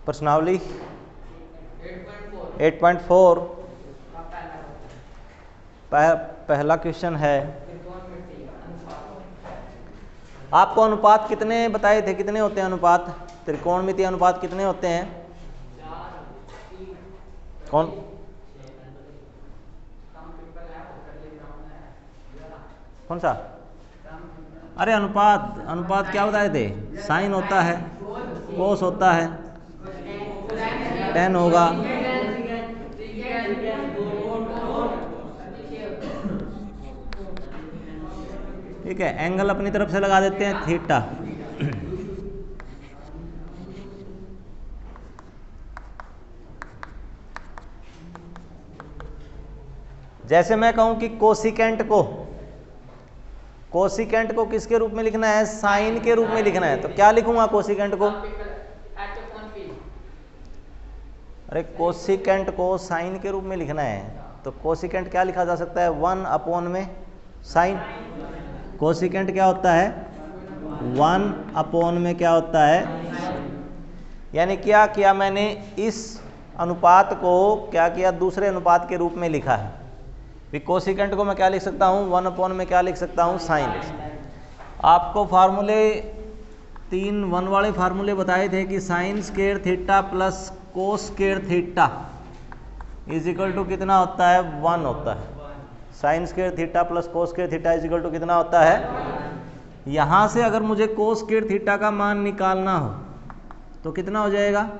प्रश्नावली 8.4 पहला क्वेश्चन है, आपको अनुपात कितने बताए थे, कितने होते हैं अनुपात, त्रिकोणमितीय अनुपात कितने होते हैं? कौन कौन सा? अरे अनुपात क्या बताए थे? साइन होता है, कोस होता है, टेन होगा, ठीक है। एंगल अपनी तरफ से लगा देते हैं थीटा। जैसे मैं कहूं कि कोसिकेंट को किसके रूप में लिखना है? साइन के रूप में लिखना है, तो क्या लिखूंगा कोसिकेंट को? अरे कोसिकेंट को साइन के रूप में लिखना है, तो कोसिकेंट क्या लिखा जा सकता है? 1 अपॉन में साइन। कोसिकेंट क्या होता है? 1 अपॉन में क्या होता है? यानी क्या किया मैंने, इस अनुपात को क्या किया, दूसरे अनुपात के रूप में लिखा है। कोसिकेंट को मैं क्या लिख सकता हूँ? 1 अपॉन में क्या लिख सकता हूँ? साइन लिख सकता हूँ। आपको फार्मूले 3 1 वाले फार्मूले बताए थे कि sine square theta plus cos square theta is equal to कितना होता है? 1 होता है। Sine square theta plus cos square theta is equal to कितना होता है? यहाँ से अगर मुझे कोस स्क्वायर थीटा का मान निकालना हो तो कितना हो जाएगा?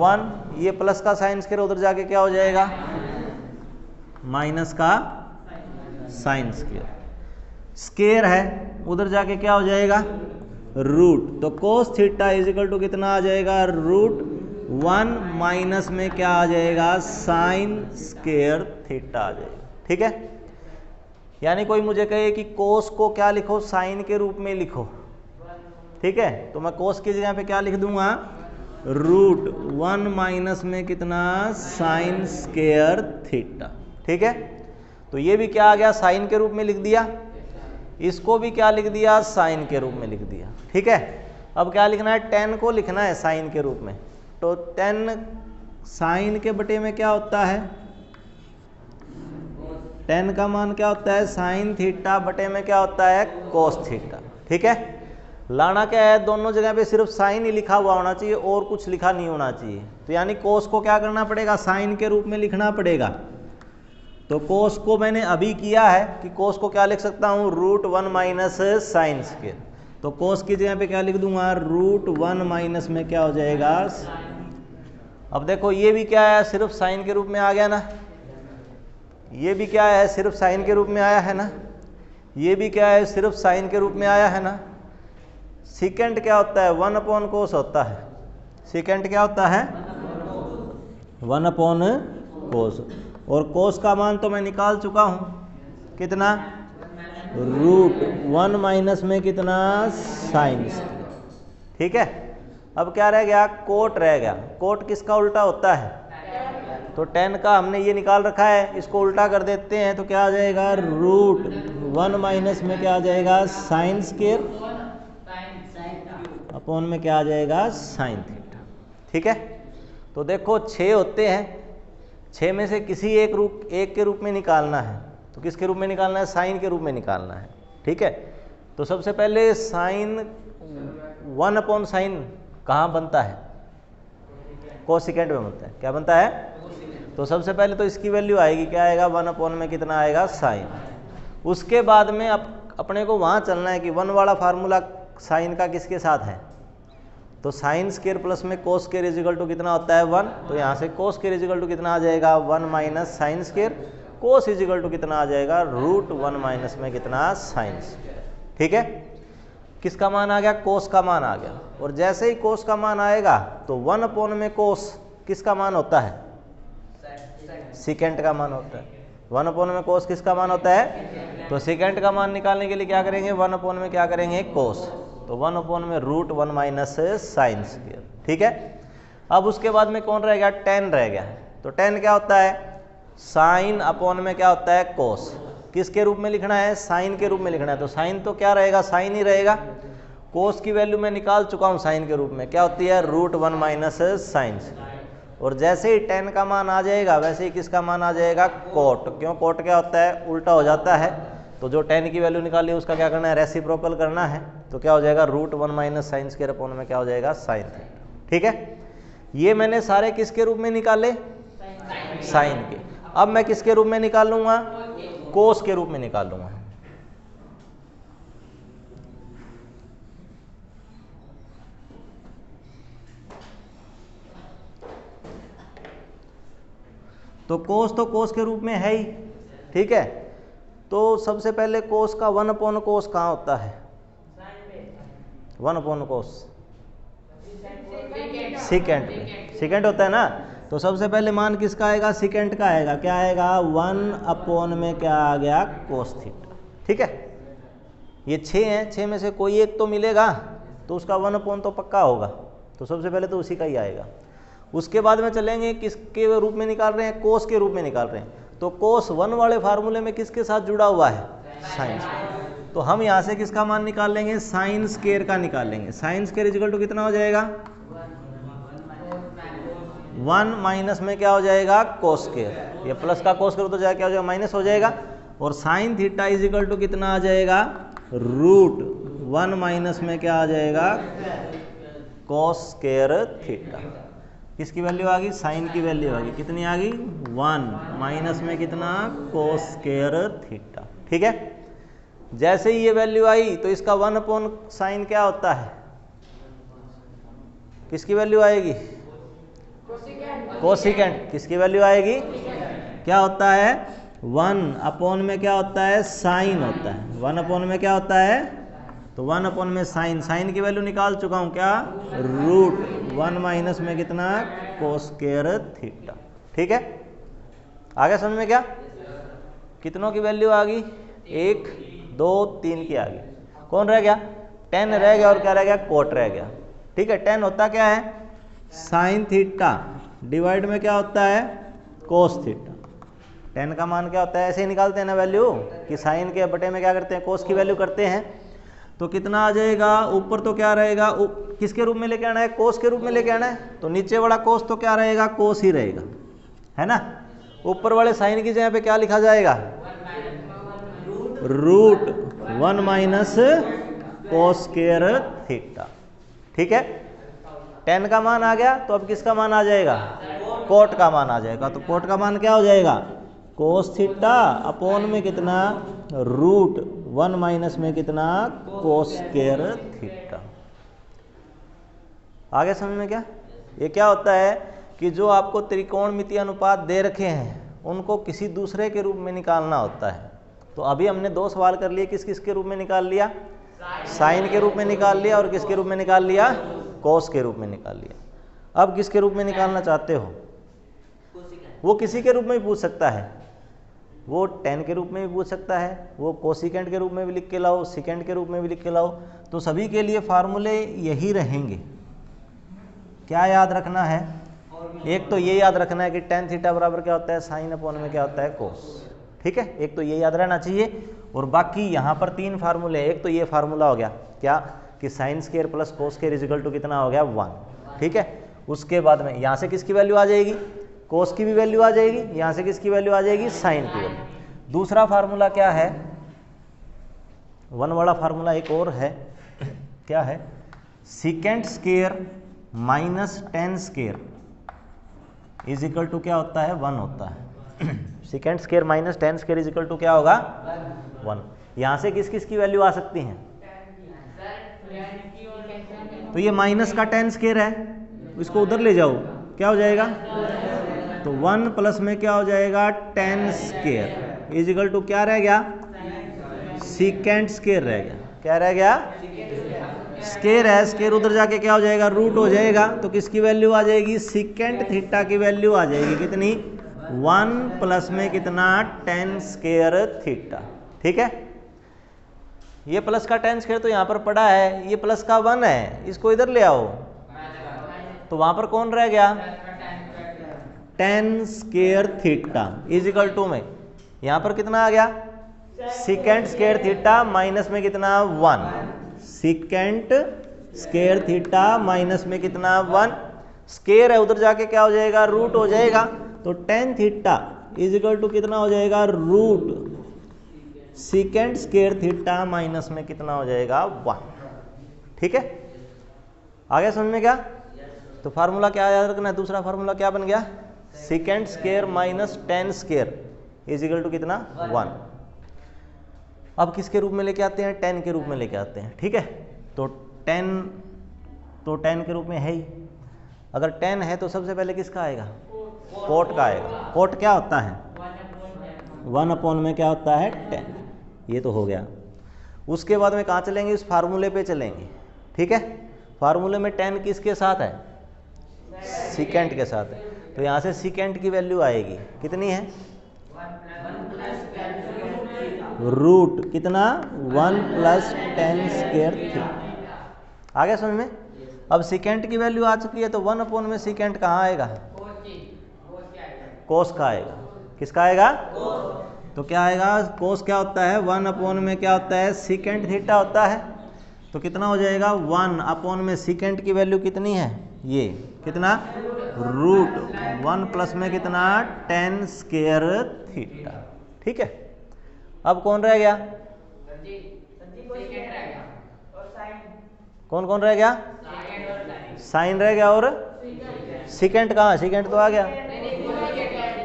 1। ये प्लस का साइन स्क्वायर उधर जाके क्या हो जाएगा? माइनस का साइन स्क्वायर। स्क्वायर है, उधर जाके क्या हो जाएगा? रूट। तो cos theta is equal to कितना आ जाएगा? रूट 1 माइनस में क्या आ जाएगा? साइन स्क्वायर थीटा आ जाएगा। ठीक है। यानी कोई मुझे कहे कि कोस को क्या लिखो? साइन के रूप में लिखो। ठीक है, तो मैं कोस की जगह पे क्या लिख दूंगा? रूट 1 माइनस में कितना? Sine square theta. ठीक है, तो ये भी क्या आ गया? साइन के रूप में लिख दिया। इसको भी क्या लिख दिया? साइन के रूप में लिख दिया। ठीक है, अब क्या लिखना है? 10 को लिखना है साइन के रूप में। तो 10 साइन के बटे में क्या होता है? 10 का मान क्या होता है? साइन थीटा बटे में क्या होता है? Cos theta. ठीक है, लाना क्या है? दोनों जगह पे सिर्फ साइन ही लिखा हुआ होना चाहिए और कुछ लिखा नहीं होना चाहिए। तो यानी कोस को क्या करना पड़ेगा? साइन के रूप में लिखना पड़ेगा। तो कोस को मैंने अभी किया है कि कोस को क्या लिख सकता हूँ? Root 1 minus sine square. तो कोस की जगह पे क्या लिख दूंगा? रूट 1 माइनस में क्या हो जाएगा? अब देखो ये भी क्या है? सिर्फ साइन के रूप में आ गया ना। ये भी क्या है? सिर्फ साइन के रूप में आया है ना। ये भी क्या है? सिर्फ साइन के रूप में आया है ना। सीकेंट क्या होता है? 1 अपॉन कोस होता है। सीकेंट क्या होता है? 1 अपॉन कोस। और कोस का मान तो मैं निकाल चुका हूं, कितना? रूट 1 माइनस में कितना? साइन। ठीक है, अब क्या रह गया? कोट रह गया। कोट किसका उल्टा होता है? तो 10 का हमने ये निकाल रखा है, इसको उल्टा कर देते हैं तो क्या आ जाएगा? रूट 1 माइनस में क्या आ जाएगा? साइन स्क्वायर अपॉन में क्या आ जाएगा? Sine theta. ठीक है, तो देखो 6 होते हैं, 6 में से किसी एक के रूप में निकालना है। तो किसके रूप में निकालना है? साइन के रूप में निकालना है। ठीक है, तो सबसे पहले साइन 1 अपॉन साइन कहाँ बनता है? कोसिकेंट में बनता है। क्या बनता है? तो सबसे पहले तो इसकी वैल्यू आएगी, क्या आएगा? 1 अपॉन में कितना आएगा? साइन। उसके बाद में अपने को वहाँ चलना है कि 1 वाला फार्मूला साइन का किसके साथ है? तो साइन स्क्वायर प्लस में cos square is equal to कितना होता है? 1। तो यहाँ से cos square is equal to कितना आ जाएगा? 1 minus sine square. Cos is equal to कितना आ जाएगा? रूट 1 माइनस में कितना? Sine square. ठीक है, किसका मान आ गया? कोस का मान आ गया। और जैसे ही कोस का मान आएगा तो 1 अपॉन में कोस किसका मान होता है? सीकेंट का मान होता है। 1 अपॉन में कोस किसका मान होता है? तो सीकेंट का मान निकालने के लिए क्या करेंगे? 1 अपॉन में क्या करेंगे? कोस। तो 1 अपॉन में रूट 1 माइनस साइन स्क्वायर। ठीक है, अब उसके बाद में कौन रह गया? 10 रह गया। तो 10 क्या होता है? साइन अपॉन में क्या होता है? कोस। किसके रूप में लिखना है? साइन के रूप में लिखना है। तो साइन तो क्या रहेगा? साइन ही रहेगा। कोस की वैल्यू मैं निकाल चुका हूँ साइन के रूप में, क्या होती है √1 माइनस साइन। और जैसे ही tan का मान आ जाएगा वैसे ही किसका मान आ जाएगा कोट। क्यों, कोट क्या होता है उल्टा हो जाता है, तो जो tan की वैल्यू निकाली उसका क्या करना है रेसिप्रोकल करना है, तो क्या हो जाएगा √1 माइनस साइन स्क्वायर अपॉन में क्या हो जाएगा साइन थीटा। ठीक है, ये मैंने सारे किसके रूप में निकाले साइन के। अब मैं किसके रूप में निकालूंगा कोस के रूप में निकालूंगा। तो कोस के रूप में है ही, ठीक है। तो सबसे पहले कोस का 1 अपॉन कोस कहाँ होता है 1 अपॉन कोस सेकेंड होता है ना। तो सबसे पहले मान किसका आएगा सेकेंड का आएगा, क्या आएगा 1 अपॉन में क्या आ गया कोस थीटा। ठीक है, ये 6 हैं, 6 में से कोई एक तो मिलेगा तो उसका 1 अपॉन तो पक्का होगा, तो सबसे पहले तो उसी का ही आएगा। उसके बाद में चलेंगे किसके रूप में निकाल रहे हैं कोस के रूप में निकाल रहे हैं, तो कोस 1 वाले फार्मूले में किसके साथ जुड़ा हुआ है साइन। तो हम यहाँ से किसका मान निकाल लेंगे साइन स्क्वायर का निकाल लेंगे। साइन स्क्वायर इक्वल टू कितना हो जाएगा 1 माइनस में क्या हो जाएगा कोस स्क्वायर, ये प्लस का कोस स्क्वायर तो जाए क्या हो जाएगा माइनस हो जाएगा, और sine theta is equal to कितना आ जाएगा √1 माइनस में क्या आ जाएगा कोस स्क्वायर थीटा। किसकी वैल्यू आ गई साइन की वैल्यू आ गई, कितनी आ गई 1 माइनस में कितना कोस स्क्वायर थीटा। ठीक है, जैसे ही ये वैल्यू आई तो इसका 1 अपॉन साइन क्या होता है, किसकी वैल्यू आएगी कोसिकेंट। किसकी वैल्यू आएगी क्या होता है 1 अपॉन में क्या होता है साइन होता है, 1 अपॉन में क्या होता है तो 1 अपॉन में साइन की वैल्यू निकाल चुका हूं क्या √1 माइनस में कितना कोस स्क्वायर थीटा। ठीक है, आगे समझ में क्या कितनों की वैल्यू आ गई 1 2 3 की आ गई, कौन रह गया tan रह गया और क्या रह गया कोट रह गया। ठीक है, tan होता क्या है साइन थीटा डिवाइड में क्या होता है कोस थीटा। tan का मान क्या होता है ऐसे ही निकालते हैं ना वैल्यू कि साइन के बटे में क्या करते हैं कोस की वैल्यू करते हैं, तो कितना आ जाएगा ऊपर तो क्या रहेगा किसके रूप में लेके आना है कोस के रूप में लेके आना है, तो नीचे वाला कोस तो क्या रहेगा कोस ही रहेगा है ना। ऊपर वाले साइन की जगह पे क्या लिखा जाएगा √1 माइनस कोस स्क्वायर थीटा। ठीक है, tan का मान आ गया तो अब किसका मान आ जाएगा कोट का मान आ जाएगा, तो कोट का मान क्या हो जाएगा कोस थीटा अपॉन में कितना √1 माइनस में कितना कोस स्क्वायर थीटा। आगे समझ में क्या, ये क्या होता है कि जो आपको त्रिकोणमितीय अनुपात दे रखे हैं उनको किसी दूसरे के रूप में निकालना होता है। तो अभी हमने 2 सवाल कर लिए, किस किस के रूप में निकाल लिया साइन के रूप में निकाल लिया और किसके रूप में निकाल लिया कोस के रूप में निकाल लिया। अब किसके रूप में निकालना चाहते हो वो किसी के रूप में भी पूछ सकता है, वो tan के रूप में भी पूछ सकता है, वो कोसिकेंट के रूप में भी लिख के लाओ, सिकेंट के रूप में भी लिख के लाओ, तो सभी के लिए फार्मूले यही रहेंगे। क्या याद रखना है, एक तो ये याद रखना है कि tan थीटा बराबर क्या होता है साइन अपॉन में क्या होता है कोस। ठीक है, एक तो ये याद रहना चाहिए, और बाकी यहाँ पर 3 फार्मूले, एक तो ये फार्मूला हो गया क्या कि sine square plus cos square is equal to कितना हो गया 1। ठीक है, उसके बाद में यहाँ से किसकी वैल्यू आ जाएगी कोस की भी वैल्यू आ जाएगी, यहाँ से किसकी वैल्यू आ जाएगी साइन की वैल्यू। दूसरा फार्मूला क्या है 1 वाला फार्मूला एक और है, क्या है secant square minus tan square is equal to क्या होता है 1 होता है। Secant square minus tan square is equal to क्या होगा 1। यहाँ से किस किस की वैल्यू आ सकती हैं, तो ये माइनस का tan स्क्वायर है, इसको उधर ले जाओ क्या हो जाएगा, तो 1 प्लस में क्या हो जाएगा tan square is equal to क्या रह गया सीकेंट स्क्वायर रह गया, क्या रह गया स्क्वायर है, स्क्वायर उधर जाके क्या हो जाएगा रूट हो जाएगा, तो किसकी वैल्यू आ जाएगी सीकेंट थीटा की वैल्यू आ जाएगी कितनी 1 प्लस में कितना tan स्क्वायर थीटा। ठीक है, ये प्लस का tan स्क्वायर तो यहाँ पर पड़ा है, ये प्लस का 1 है, इसको इधर ले आओ, तो वहां पर कौन रह गया tan square theta is equal to में यहाँ पर कितना आ गया सीकेंट स्क्वायर थीटा माइनस में कितना 1 सीकेंट स्केयर थीटा माइनस में कितना 1, स्केयर है उधर जाके क्या हो जाएगा रूट हो जाएगा, तो tan theta is equal to कितना हो जाएगा root secant square theta minus में कितना हो जाएगा 1। ठीक है, आगे समझ में क्या? तो फार्मूला क्या याद रखना है, दूसरा फार्मूला क्या बन गया, secant square minus tan square is equal to कितना 1। अब किसके रूप में लेके आते हैं, टेन के रूप में लेके आते हैं। ठीक है, तो टेन के रूप में है ही, अगर 10 है तो सबसे पहले किसका आएगा, कोट का आएगा। कोट क्या होता है 1 अपॉन में क्या होता है 10, ये तो हो गया। उसके बाद में कहाँ चलेंगे, उस फार्मूले पे चलेंगे। ठीक है, फार्मूले में 10 किसके साथ है, सीकेंट के साथ है, तो यहाँ से सीकेंट की वैल्यू आएगी कितनी है, रूट कितना 1 प्लस 10 स्केयर थीटा। आ गया समझ में? अब सीकेंट की वैल्यू आ चुकी है तो 1 अपॉन में सीकेंट कहाँ आएगा, कोस का आएगा। किसका आएगा, तो क्या आएगा, कोस क्या होता है 1 अपॉन में क्या होता है सीकेंट थीटा होता है, तो कितना हो जाएगा 1 अपॉन में सीकेंट की वैल्यू कितनी है, ये कितना रूट 1 प्लस में कितना 10 स्केयर थीटा। ठीक है, अब कौन रह गया, कौन कौन रह गया, साइन रह गया और सीकेंट कहाँ, सीकेंट तो आ गया,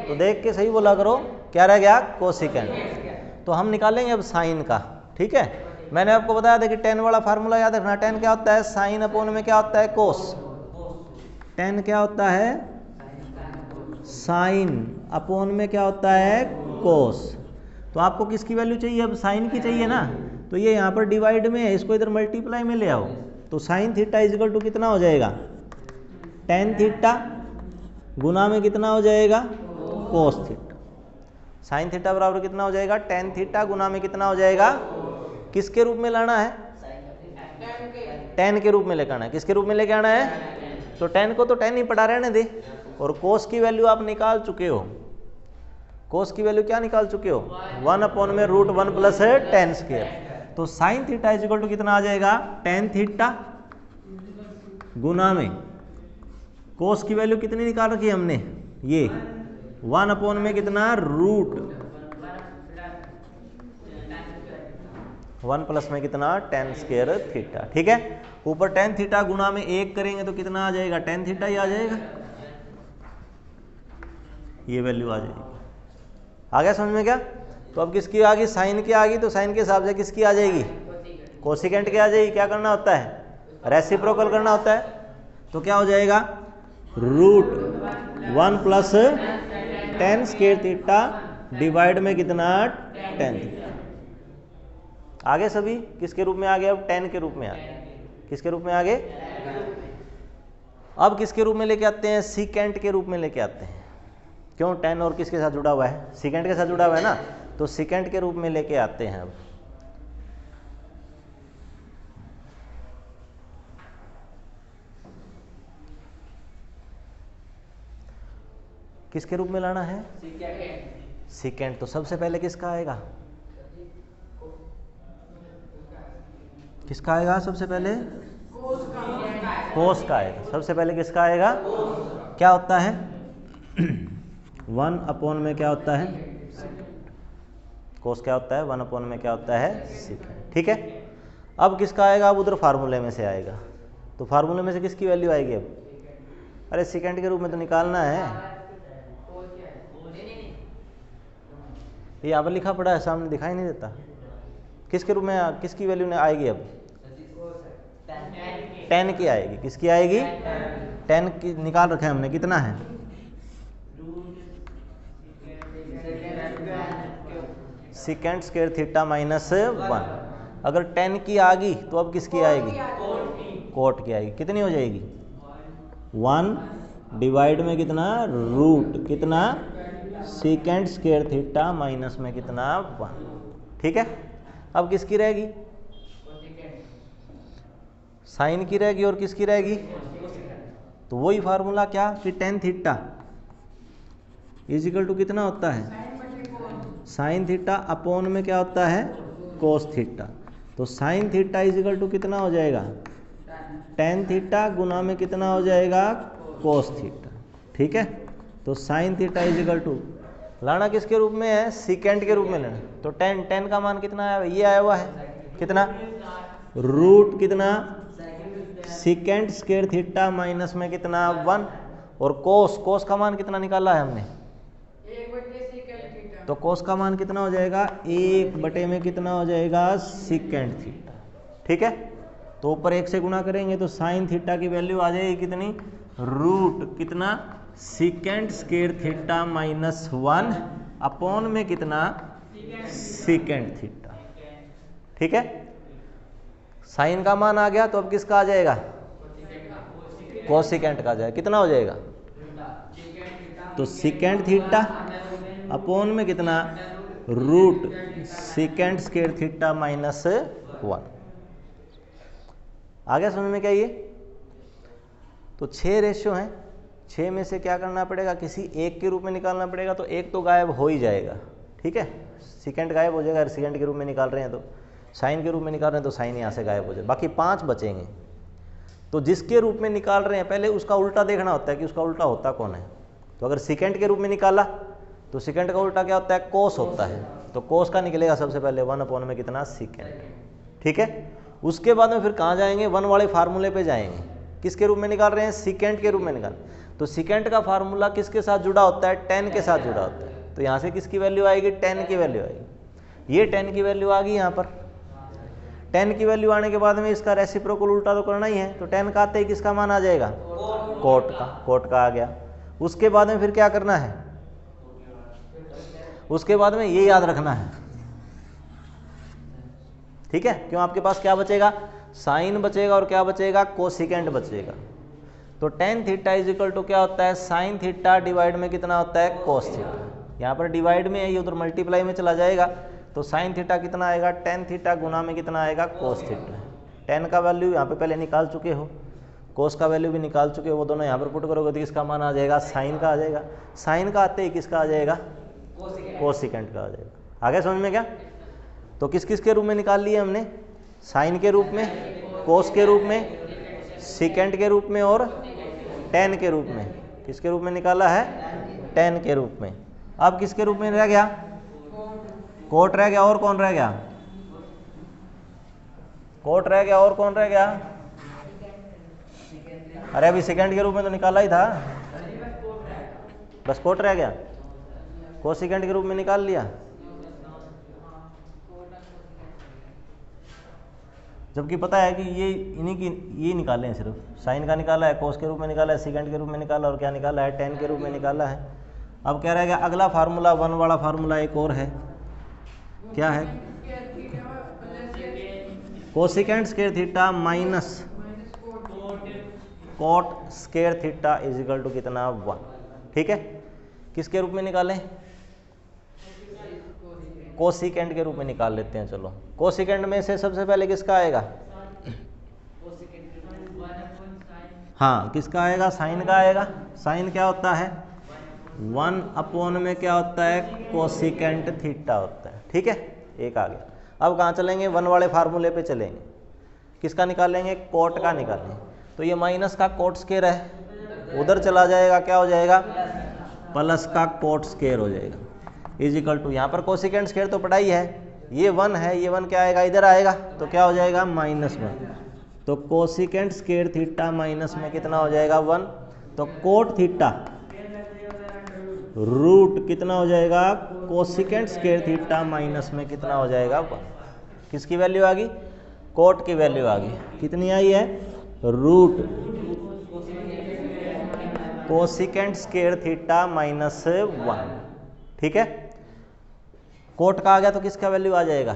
तो देख के सही बोला करो, क्या रह गया कोसिकेंट। तो हम निकालेंगे अब साइन का। ठीक है, मैंने आपको बताया था कि 10 वाला फार्मूला याद रखना, 10 क्या होता है साइन अपॉन में क्या होता है कोस, 10 क्या होता है साइन अपॉन में क्या होता है कोस। तो आपको किसकी वैल्यू चाहिए, अब साइन की चाहिए ना, तो ये यहाँ पर डिवाइड में है, इसको इधर मल्टीप्लाई में ले आओ, तो साइन थीटा इजिकल टू कितना हो जाएगा टेन थीटा गुना में कितना हो जाएगा कोस थीटा। साइन थीटा बराबर कितना हो जाएगा टेन थीटा गुना में कितना हो जाएगा, किसके रूप में लाना है, टेन के रूप में लेकर आना है। किसके रूप में लेके आना है, तो टेन को तो 10 ही पढ़ा रहने दे, और कोस की वैल्यू आप निकाल चुके हो, कोस की वैल्यू क्या निकाल चुके हो 1 अपॉन में रूट 1 प्लस 10 स्क्वायर। तो sine theta is equal to कितना आ जाएगा टेन थीटा गुना में कोस की वैल्यू कितनी निकाल रखी है हमने, ये 1 अपॉन में कितना रूट 1 प्लस में कितना 10 स्क्वायर थीटा। ठीक है, ऊपर 10 थीटा गुना में 1 करेंगे तो कितना आ जाएगा 10 थीटा ही आ जाएगा, ये वैल्यू आ जाएगी। आ गया समझ में क्या? तो अब किसकी आ गई, साइन की आ गई, तो साइन के हिसाब से किसकी आ जाएगी कोसिकेंट की आ जाएगी। क्या करना होता है रेसिप्रोकल करना होता है, तो क्या हो जाएगा root 1 plus 10 square theta divide में कितना 10 थीटा। आगे सभी किसके रूप में आ गए, अब 10 के रूप में आ गए, किसके रूप में आ गए, अब किसके रूप में लेके आते हैं सीकेंट के रूप में लेके आते हैं। क्यों 10 और किसके साथ जुड़ा हुआ है, सीकेंट के साथ जुड़ा हुआ है ना, तो सीकेंट के रूप में लेके आते हैं। अब किसके रूप में लाना है सीकेंट, तो सबसे पहले किसका आएगा, किसका आएगा सबसे पहले कोस का आएगा। सबसे पहले किसका आएगा, क्या होता है 1 अपॉन में क्या होता है कोस, क्या होता है 1 अपॉन में क्या होता है सीकेंट। ठीक है, अब किसका आएगा, अब उधर फार्मूले में से आएगा, तो फार्मूले में से किसकी वैल्यू आएगी, अब अरे सीकेंट के रूप में तो निकालना है, ये यहाँ पर लिखा पड़ा है सामने दिखाई नहीं देता, किसके रूप में किसकी वैल्यू ने आएगी, अब 10 की आएगी। किसकी आएगी 10 की निकाल रखे हमने, कितना है सीकेंट स्क्वायर थीटा माइनस 1। अगर 10 की आ गई तो अब किसकी आएगी कोट की आएगी, कितनी हो जाएगी 1 डिवाइड में कितना रूट कितना सीकेंट स्क्वायर थीटा माइनस में कितना 1। ठीक है, अब किसकी रहेगी साइन की रहेगी और किसकी रहेगी, तो वही फार्मूला क्या कि tan theta is equal to कितना होता है साइन थीटा अपॉन में क्या होता है कोस थीटा। तो sine theta is equal to कितना हो जाएगा, टेन थीटा गुना में कितना हो जाएगा, कोस थीटा। ठीक है, तो sine theta is equal to लाना किसके रूप में है, सीकेंट के रूप में लेना। तो टेन का मान कितना आया, ये आया हुआ है कितना, रूट कितना, सीकेंट स्क्वायर थीटा माइनस में कितना 1, और कोस का मान कितना निकाला है हमने, तो कोस का मान कितना हो जाएगा, 1 में कितना हो जाएगा, सीकेंट थीटा। ठीक है, तो ऊपर 1 से गुणा करेंगे तो साइन थीटा की वैल्यू आ जाएगी कितनी, रूट कितना, secant square theta minus 1 upon में कितना, सीकेंट थीटा। ठीक है, साइन का मान आ गया तो अब किसका आ जाएगा, कोसिकेंट का आ जाएगा, कितना हो जाएगा, तो सीकेंट थीटा अपॉन में कितना, root secant square theta minus 1। आ गया समझ में क्या ये। तो 6 रेशियो हैं, 6 में से क्या करना पड़ेगा, किसी एक के रूप में निकालना पड़ेगा, तो एक तो गायब हो ही जाएगा। ठीक है, सीकेंट गायब हो जाएगा, सीकेंट के रूप में निकाल रहे हैं तो साइन के रूप में निकाल रहे हैं तो साइन यहाँ से गायब हो जाए, बाकी 5 बचेंगे। तो जिसके रूप में निकाल रहे हैं पहले उसका उल्टा देखना होता है कि उसका उल्टा होता कौन है। तो अगर सीकेंट के रूप में निकाला तो सीकेंट का उल्टा क्या होता है, कोस होता है, तो कोस का निकलेगा सबसे पहले 1 अपॉन में कितना, सीकेंट। ठीक है, उसके बाद में फिर कहाँ जाएंगे, 1 वाले फार्मूले पे जाएंगे, किसके रूप में निकाल रहे हैं, सीकेंट के रूप में निकाल। तो सीकेंट का फार्मूला किसके साथ जुड़ा होता है, 10 के साथ जुड़ा होता है, तो यहाँ से किसकी वैल्यू आएगी, 10 की वैल्यू आएगी। ये 10 की वैल्यू आ गई यहाँ पर, 10 की वैल्यू आने के बाद में इसका रेसिप्रोकल उल्टा तो करना ही है, तो 10 का आते ही किसका मान आ जाएगा, कोट का आ गया। उसके बाद में फिर क्या करना है, उसके बाद में ये याद रखना है। ठीक है, क्यों, आपके पास क्या बचेगा, साइन बचेगा और क्या बचेगा, कोसिकेंट बचेगा। तो tan theta is equal to क्या होता है, साइन थीटा डिवाइड में कितना होता है, कोस थीटा। यहाँ पर डिवाइड में है, ये उधर मल्टीप्लाई में चला जाएगा, तो साइन थीटा कितना आएगा, टेन थीटा गुना में कितना आएगा, कोस थीटा। 10 का वैल्यू यहाँ पे पहले निकाल चुके हो, कोस का वैल्यू भी निकाल चुके हो, वो दोनों यहाँ पर पुट करोगे तो किसका मान आ जाएगा, साइन का आ जाएगा। साइन का आते ही किसका आ जाएगा, कोसिकेंट का आ जाएगा। आगे समझ में क्या। तो किस किस के रूप में निकाल लिए हमने, साइन के रूप में, कोस के रूप में, सीकेंट के रूप में और 10 के रूप में। किसके रूप में निकाला है, 10 के रूप में। अब किसके रूप में रह गया, कोट रह गया, और कौन रह गया, कोट रह गया, और कौन रह गया, अरे अभी सेकंड के रूप में तो निकाला ही था, बस कोट रह गया, कोसिकेंट के रूप में निकाल लिया। जबकि पता है कि ये इन्हीं की ये निकाले हैं, सिर्फ साइन का निकाला है, कोस के रूप में निकाला है, सेकंड के रूप में निकाला और क्या निकाला है, 10 के रूप में निकाला है। अब क्या रहेगा, अगला फार्मूला 1 वाला फार्मूला एक और है, क्या है, cosecant square theta minus cot square theta is equal to कितना, 1। ठीक है, किसके रूप में निकालें, कोसिकेंट के रूप में निकाल लेते हैं। चलो, कोसिकेंट में से सबसे पहले किसका आएगा, हाँ किसका आएगा, साइन का आएगा। साइन क्या होता है, 1 अपॉन में क्या होता है, कोसिकेंट थीटा होता है। ठीक है, एक आ गया। अब कहाँ चलेंगे, 1 वाले फार्मूले पे चलेंगे, किसका निकालेंगे, कोट का निकालेंगे। तो ये माइनस का कोट स्क्वायर है, उधर चला जाएगा, क्या हो जाएगा, प्लस का कोट स्क्वायर हो जाएगा, इज इक्वल टू, यहाँ पर कोसिकेंट स्क्वायर तो पढ़ाई है, ये 1 है, ये 1 क्या आएगा, इधर आएगा, तो क्या हो जाएगा, -1। तो कोसिकेंट स्क्वायर थीटा माइनस में कितना हो जाएगा, 1। तो कोट थीटा रूट कितना हो जाएगा, कोसिकेंट स्क्वायर थीटा माइनस में कितना हो जाएगा, 1। किसकी वैल्यू आ गई, कोट की वैल्यू आ गई, कितनी आई है, root cosecant square theta minus 1। ठीक है, कोट का आ गया तो किसका वैल्यू आ जाएगा,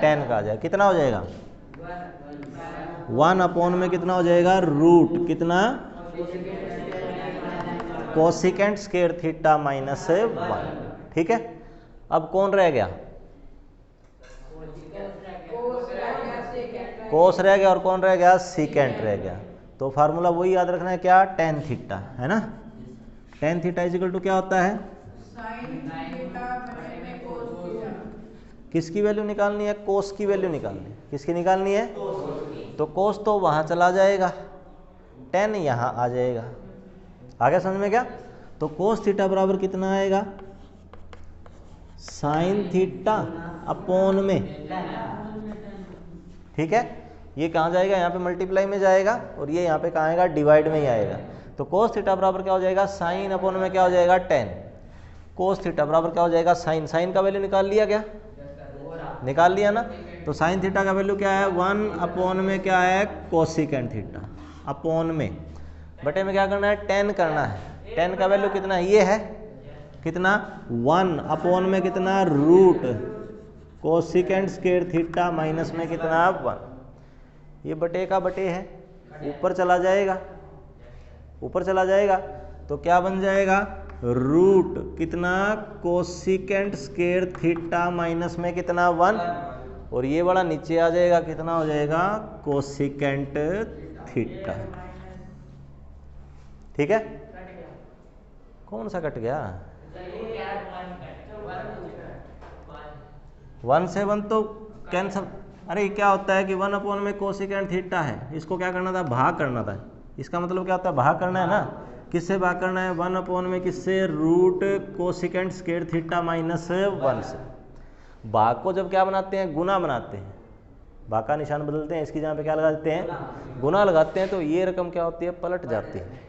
10 का आ जाएगा, कितना हो जाएगा, 1 अपॉन में कितना हो जाएगा, रूट कितना, कोसिकेंट स्क्वायर थीटा माइनस 1। ठीक है, अब कौन रह गया, कोस रह गया और कौन रह गया, सीकेंट रह गया। तो फार्मूला वही याद रखना है, क्या, टेन थीटा है ना। Tan theta is equal to क्या होता है, किसकी वैल्यू निकालनी है? कोस की वैल्यू निकालनी है। किसकी निकालनी है? तो कोस तो वहाँ चला जाएगा, टेन यहाँ आ जाएगा। आगे समझ में क्या? तो कोस थीटा बराबर कितना आएगा? साइन थीटा अपॉन में, ठीक है। ये कहाँ जाएगा? यहाँ पे मल्टीप्लाई में जाएगा और ये यहाँ पे कहाँ आएगा? डिवाइड में ही आएगा। तो कोस थीटा बराबर क्या हो जाएगा? साइन अपॉन में क्या हो जाएगा? टेन। कोस थीटा बराबर क्या हो जाएगा? साइन। साइन का वैल्यू निकाल लिया क्या? निकाल लिया ना। तो साइन थीटा का वैल्यू क्या है? 1 अपॉन में क्या है? कोसिकेंट थीटा अपॉन में बटे में क्या करना है? 10 करना है। 10 का वैल्यू कितना है? ये है कितना? 1 अपॉन में कितना? Root cosecant square theta minus में कितना? 1। ये बटे का बटे है, ऊपर चला जाएगा, ऊपर चला जाएगा तो क्या बन जाएगा? रूट कितना? कोसिकेंट स्क्वायर थीटा माइनस में कितना? 1। और ये वाला नीचे आ जाएगा, कितना हो जाएगा? Cosecant theta. ठीक है? कौन सा कट गया? 1 से 1 तो कैंसल। अरे क्या होता है कि 1 अपॉन में कोसिकेंट थीटा है, इसको क्या करना था? भाग करना था। इसका मतलब क्या होता है? भाग करना है ना। किससे भाग करना है? 1 अपॉन में किससे? Root cosecant square theta minus 1 से। भाग को जब क्या बनाते हैं? गुना बनाते हैं। भाग का निशान बदलते हैं, इसकी जगह पे क्या लगा देते हैं? गुना लगाते हैं। तो ये रकम क्या होती है? पलट जाती है।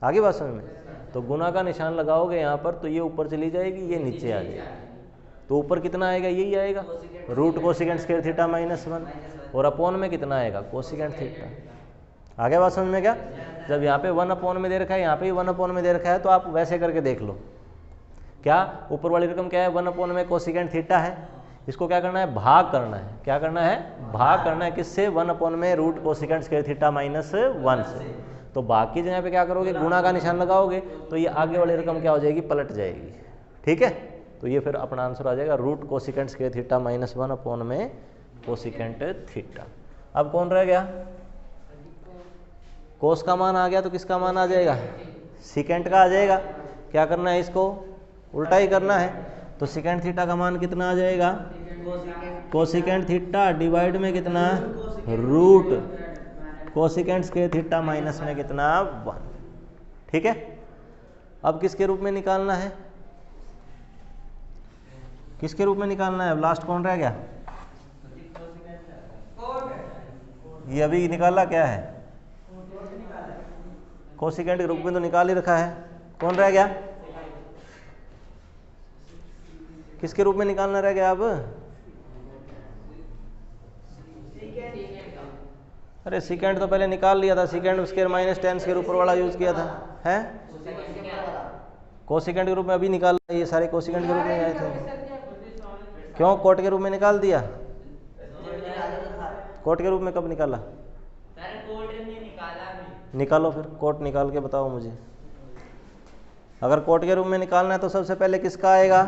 आगे बात समझ में? तो गुना का निशान लगाओगे यहाँ पर तो ये ऊपर चली जाएगी, ये नीचे आ जाएगी। तो ऊपर कितना आएगा? यही आएगा, root cosecant square theta minus 1। और अपॉन में कितना आएगा? Cosecant theta. आगे बात समझ में क्या? जब यहाँ पे 1 अपॉन में दे रखा है, यहाँ पे भी 1 अपॉन में दे रखा है, तो आप वैसे करके देख लो। क्या ऊपर वाली रकम क्या है? 1 अपॉन में कोसिकेंट थीटा है। इसको क्या करना है? भाग करना है। क्या करना है? भाग करना है। किससे? 1 अपॉन में root cosecant square theta minus 1 से। तो भाग की जगह पे क्या करोगे? गुणा का निशान लगाओगे तो ये आगे वाली रकम क्या हो जाएगी? पलट जाएगी। ठीक है? तो ये फिर अपना आंसर आ जाएगा root cosecant square theta minus 1 upon में कोसिकेंट थीटा। अब कौन रह गया? कोस का मान आ गया तो किसका मान आ जाएगा? सिकेंट का आ जाएगा। क्या करना है? इसको उल्टा ही करना है। तो सिकेंट थीटा का मान कितना आ जाएगा? कोसिकेंट थीटा डिवाइड में कितना? Root cosecant square theta minus में कितना? 1। ठीक है? अब किसके रूप में निकालना है? किसके रूप में निकालना है? लास्ट कौन रह गया? ये अभी निकाला क्या है? कोसिकेंट के रूप में तो निकाल ही रखा है। कौन रह गया? किसके रूप में निकालना रह गया अब? अरे सिकेंट तो पहले निकाल लिया था। सिकेंट स्क्वायर माइनस 10 स्क्वायर ऊपर वाला यूज किया था, है? कोसिकेंट के रूप में अभी निकाला। ये सारे कोसिकेंट के रूप में आए थे। क्यों कोट के रूप में निकाल दिया? कोट के रूप में कब निकाला? निकालो फिर, कोट निकाल के बताओ मुझे। अगर कोट के रूप में निकालना है तो सबसे पहले किसका आएगा?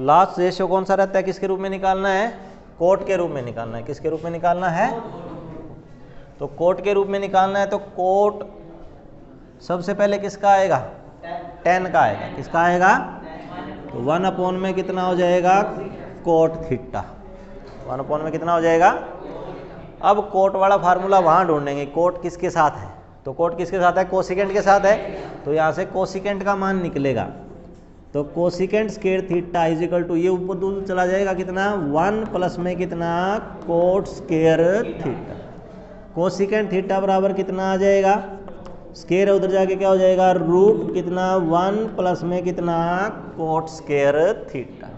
लास्ट रेशियो कौन सा रहता है? किसके रूप में निकालना है? कोट के रूप में निकालना है। किसके रूप में निकालना है? तो कोट के रूप में निकालना है तो कोट सबसे पहले किसका आएगा? 10 का आएगा। किसका आएगा? तो 1 अपॉन में कितना हो जाएगा? Cot theta. 1 अपॉन में कितना हो जाएगा? अब कोट वाला फार्मूला वहाँ ढूंढेंगे। कोट किसके साथ है? तो कोट किसके साथ है? कोसिकेंट के साथ है। तो यहाँ से कोसिकेंट का मान निकलेगा। तो cosecant square theta is equal to, ये ऊपर दूर चला जाएगा कितना? 1 प्लस में कितना? Cot square theta. Cosecant theta बराबर कितना आ जाएगा? स्क्वायर उधर जाके क्या हो जाएगा? रूट कितना? 1 प्लस में कितना? Cot square theta.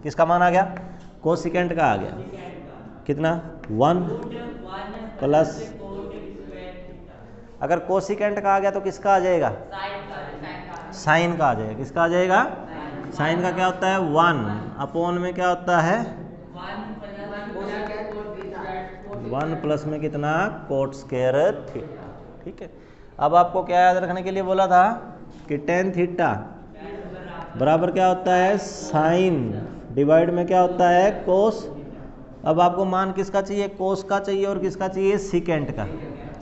किसका मान आ गया? कोसिकेंट का आ गया। कितना? 1 प्लस, अगर कोसिकेंट का आ गया तो किसका आ जाएगा? साइन का आ जाएगा। किसका आ जाएगा? साइन का क्या होता है? 1 अपॉन में क्या होता है? 1 प्लस में कितना? Cot square theta. ठीक है? अब आपको क्या याद रखने के लिए बोला था कि tan थीटा बराबर क्या होता है? साइन डिवाइड में क्या होता है? कोस। अब आपको मान किसका चाहिए? कोस का चाहिए और किसका चाहिए? सिकेंट का।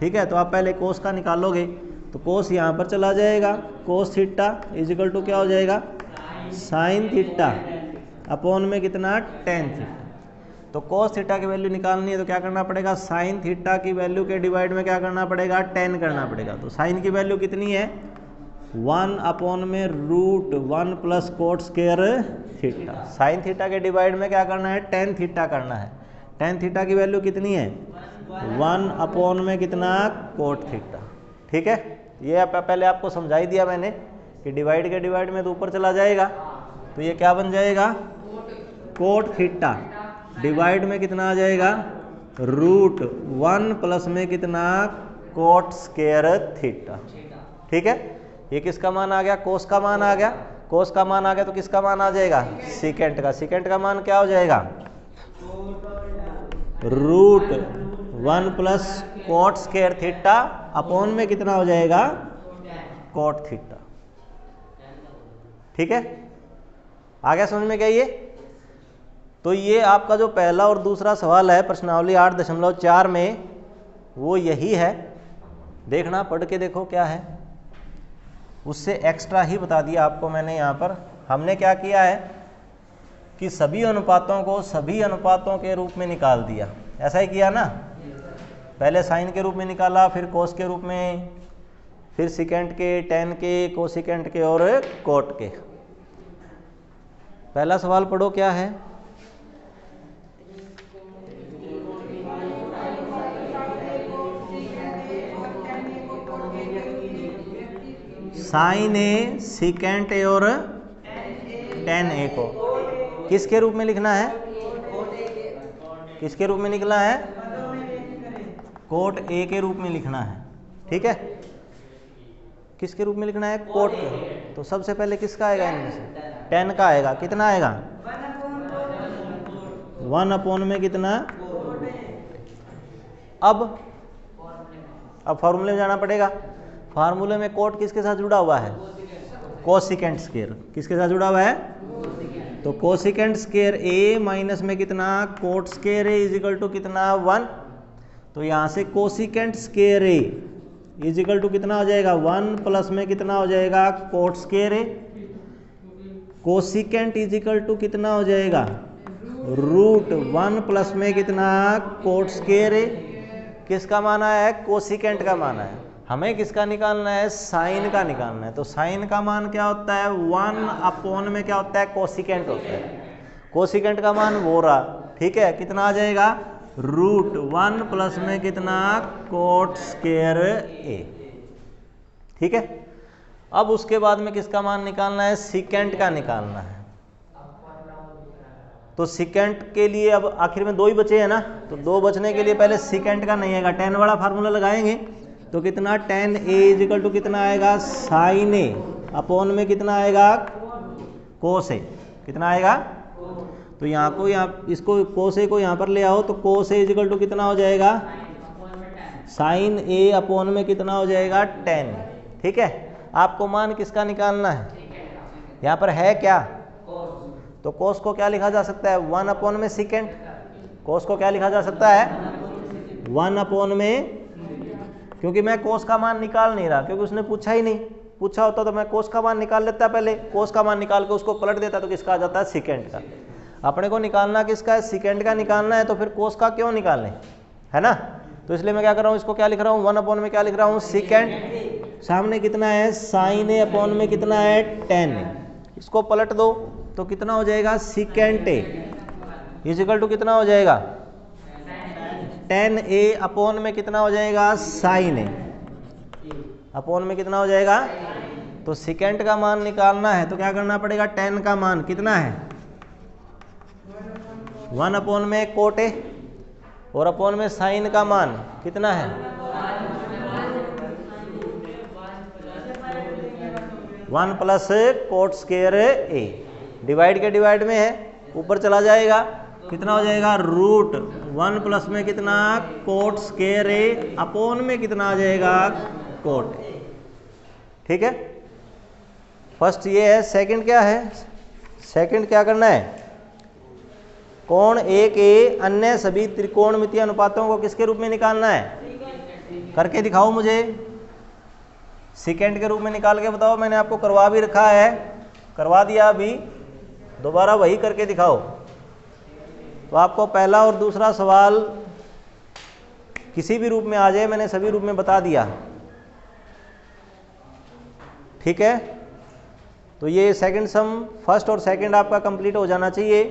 ठीक है? तो आप पहले कोस का निकालोगे तो कोस यहाँ पर चला जाएगा, cos theta is equal to क्या हो जाएगा, साइन थीटा अपॉन में कितना, टेन थीटा। तो कोस थीटा की वैल्यू निकालनी है तो क्या करना पड़ेगा, साइन थीटा की वैल्यू के डिवाइड में क्या करना पड़ेगा, 10 करना पड़ेगा। तो साइन की वैल्यू कितनी है, 1 अपॉन में root 1 plus cot square theta. Sine theta के डिवाइड में क्या करना है, टेन थीटा करना है। टेन थीटा की वैल्यू कितनी है, 1 अपॉन में कितना, कोट थीटा। ठीक है, ये पहले आपको समझा ही दिया मैंने कि डिवाइड के डिवाइड में तो ऊपर चला जाएगा, तो ये क्या बन जाएगा, कोट थीटा डिवाइड में कितना आ जाएगा, रूट 1 प्लस में कितना, कोट स्क्वायर थीटा। ठीक है, ये किसका मान आ गया, कोस का मान आ गया। कोस का मान आ गया तो किसका मान आ जाएगा, सीकेंट का। सीकेंट का मान क्या हो जाएगा, root 1 plus cot square theta upon में कितना हो जाएगा, कोट थीटा। ठीक है, आ गया समझ में क्या ये। तो ये आपका जो पहला और दूसरा सवाल है प्रश्नावली 8.4 में, वो यही है। देखना, पढ़ के देखो क्या है, उससे एक्स्ट्रा ही बता दिया आपको मैंने। यहाँ पर हमने क्या किया है कि सभी अनुपातों को सभी अनुपातों के रूप में निकाल दिया। ऐसा ही किया ना, पहले साइन के रूप में निकाला, फिर कोस के रूप में, फिर सिकेंट के, टेन के, कोसिकेंट के और कोट के। पहला सवाल पढ़ो क्या है, साइन ए, सिकेंट ए और टेन ए को किसके रूप में लिखना है, किसके रूप में लिखना है, कोट ए के रूप में लिखना है। ठीक है, किसके रूप में लिखना है, कोट के। तो सबसे पहले किसका आएगा, इनमें से टेन का आएगा। कितना आएगा, 1 अपॉन में कितना। अब फॉर्मूले में जाना पड़ेगा। फार्मूले में कोट किसके साथ जुड़ा हुआ है, कोसिकेंट स्क्वायर। किसके साथ जुड़ा हुआ है, तो कोसिकेंट स्क्वायर ए माइनस में कितना, cot square A is equal to कितना, 1। तो यहाँ से cosecant square A is equal to कितना हो जाएगा, 1 प्लस में कितना हो जाएगा, cot square A. Cosecant is equal to कितना हो जाएगा, रूट 1 प्लस में कितना, कोट स्क्वायर ए। किसका माना है, कोसिकेंट का माना है। हमें किसका निकालना है, साइन का निकालना है। तो साइन का मान क्या होता है, 1 अपॉन में क्या होता है, कोसिकेंट होता है। कोसिकेंट का मान वो रहा। ठीक है, कितना आ जाएगा, रूट 1 प्लस में कितना, कोट स्क्वायर ए। ठीक है, अब उसके बाद में किसका मान निकालना है, सिकेंट का निकालना है। तो सिकेंट के लिए अब आखिर में 2 ही बचे हैं ना, तो 2 बचने के लिए पहले सिकेंट का नहीं आएगा, टेन वाला फार्मूला लगाएंगे। तो कितना, tan A is equal to कितना आएगा, साइन ए अपॉन में कितना आएगा, कोस ए। कितना आएगा, तो यहाँ को इसको कोस ए को यहाँ पर ले आओ, तो कोस ए इज इक्वल टू कितना हो जाएगा, साइन ए अपॉन में कितना हो जाएगा, टेन। ठीक है, आपको मान किसका निकालना है, यहाँ पर है क्या, तो कोस को क्या लिखा जा सकता है, 1 अपॉन में सिकेंट। कोस को क्या लिखा जा सकता है, 1 अपॉन में, क्योंकि मैं कोस का मान निकाल नहीं रहा, क्योंकि उसने पूछा ही नहीं। पूछा होता तो मैं कोस का मान निकाल लेता, पहले कोस का मान निकाल के उसको पलट देता, तो किसका आ जाता है, सिकेंट का। अपने को निकालना किसका है, सिकेंट का निकालना है, तो फिर कोस का क्यों निकालें, है ना। तो इसलिए मैं क्या कर रहा हूँ, इसको क्या लिख रहा हूँ, 1 अपॉन में क्या लिख रहा हूँ, सिकेंट। सामने कितना है, साइन ए अपॉन में कितना है, टेन। इसको पलट दो तो कितना हो जाएगा, secant A is equal to कितना हो जाएगा, टेन ए अपॉन में कितना हो जाएगा, साइन ए अपॉन में कितना हो जाएगा। तो सिकेंट का मान निकालना है तो क्या करना पड़ेगा, टेन का मान कितना है, 1 अपॉन में कोट ए, और अपॉन में साइन का मान कितना है, 1 प्लस कोट स्क्वायर ए। डिवाइड के डिवाइड में है, ऊपर चला जाएगा, कितना हो जाएगा, रूट 1 प्लस में कितना, कोट स्क्वायर ए अपॉन में कितना आ जाएगा, कोट। ठीक है, फर्स्ट ये है। सेकंड क्या है, सेकंड क्या करना है, कोण ए के अन्य सभी त्रिकोणमितीय अनुपातों को किसके रूप में निकालना है, करके दिखाओ मुझे। सेकेंड के रूप में निकाल के बताओ। मैंने आपको करवा भी रखा है, करवा दिया, अभी दोबारा वही करके दिखाओ। तो आपको पहला और दूसरा सवाल किसी भी रूप में आ जाए, मैंने सभी रूप में बता दिया, ठीक है। तो ये सेकंड सम फर्स्ट और सेकंड आपका कंप्लीट हो जाना चाहिए।